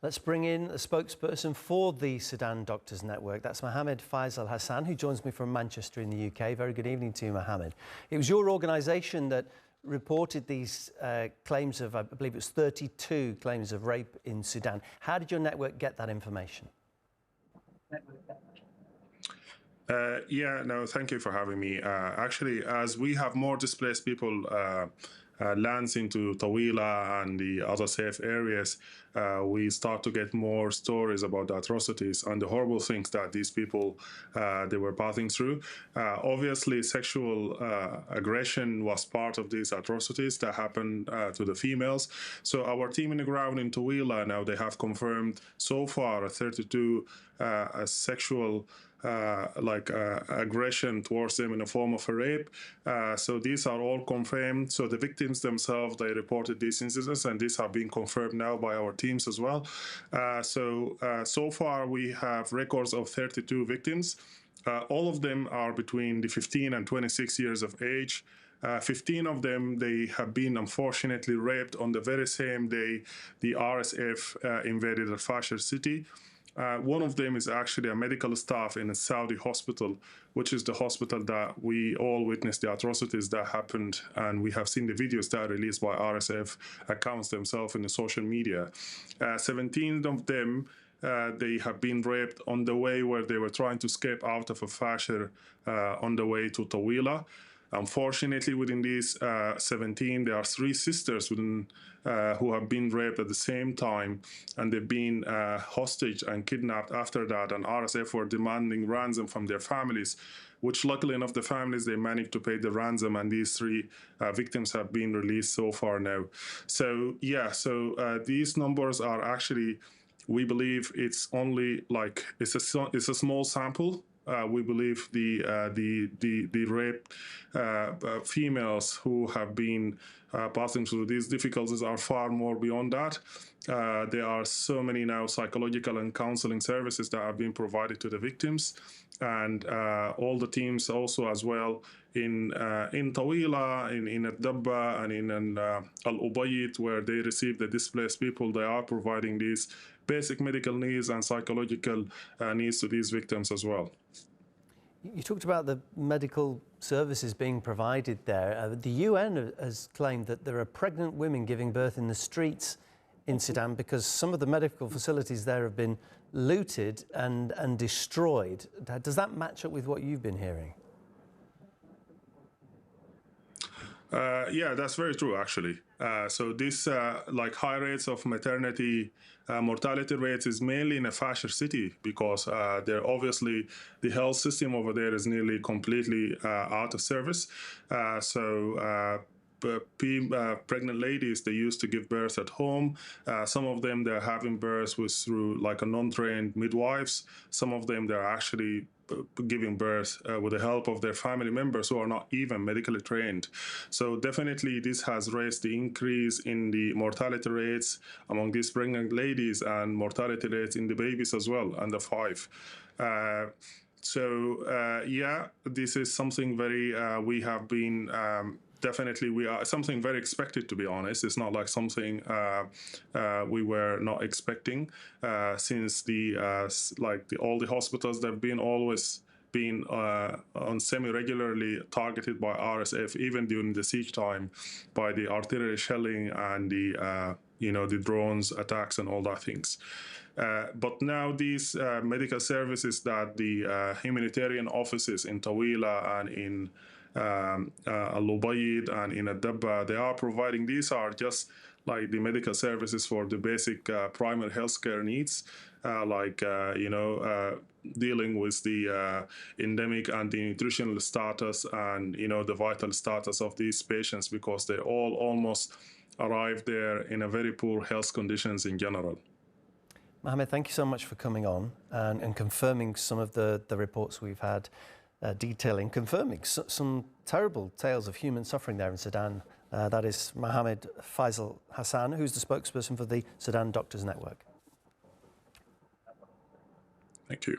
Let's bring in a spokesperson for the Sudan Doctors Network. That's Mohammed Faisal Hassan, who joins me from Manchester in the UK. Very good evening to you, Mohammed. It was your organisation that reported these claims of, I believe it was 32 claims of rape in Sudan. How did your network get that information? Thank you for having me. Actually, as we have more displaced people lands into Tawila and the other safe areas, we start to get more stories about the atrocities and the horrible things that these people they were passing through. Obviously, sexual aggression was part of these atrocities that happened to the females. So our team in the ground in Tawila now, they have confirmed so far 32 sexual aggression towards them in the form of a rape. So these are all confirmed. So the victims themselves, they reported these incidents, and these have been confirmed now by our teams as well. So far we have records of 32 victims. All of them are between the 15 and 26 years of age. 15 of them, they have been unfortunately raped on the very same day the RSF invaded the Fasher city. One of them is actually a medical staff in a Saudi hospital, which is the hospital that we all witnessed the atrocities that happened, and we have seen the videos that are released by RSF accounts themselves in the social media. 17 of them, they have been raped on the way where they were trying to escape out of a Fasher on the way to Tawila. Unfortunately, within these 17, there are 3 sisters who have been raped at the same time, and they've been hostage and kidnapped after that, and RSF were demanding ransom from their families, which luckily enough, the families, they managed to pay the ransom, and these 3 victims have been released so far now. So these numbers are actually, we believe it's only it's a small sample. We believe the raped females who have been passing through these difficulties are far more beyond that. There are so many now psychological and counseling services that have been provided to the victims, and all the teams also as well in Tawila, in Dabba, and in Al-Ubayyid, where they receive the displaced people. They are providing these basic medical needs and psychological needs to these victims as well. You talked about the medical services being provided there. The UN has claimed that there are pregnant women giving birth in the streets in Sudan because some of the medical facilities there have been looted and destroyed. Does that match up with what you've been hearing? Yeah, that's very true, actually. So this high rates of maternity mortality rates is mainly in a Fasher city because they're obviously the health system over there is nearly completely out of service. Pregnant ladies, they used to give birth at home. Some of them, they're having births through like a non-trained midwives. Some of them, they're actually giving birth with the help of their family members who are not even medically trained. So definitely this has raised the increase in the mortality rates among these pregnant ladies and mortality rates in the babies as well, under 5. This is something very, we have been definitely, we are something very expected, to be honest. It's not like something we were not expecting since all the hospitals that have been always been on semi-regularly targeted by RSF, even during the siege time, by the artillery shelling and the drones attacks and all that things. But now these medical services that the humanitarian offices in Tawila and in Al-Ubayyid and in Dabba, they are providing. These are just like the medical services for the basic primary healthcare needs, dealing with the endemic and the nutritional status and the vital status of these patients, because they all almost arrive there in a very poor health conditions in general. Mohammed, thank you so much for coming on and confirming some of the reports we've had. Confirming some terrible tales of human suffering there in Sudan. That is Mohammed Faisal Hassan, who's the spokesperson for the Sudan Doctors Network. Thank you.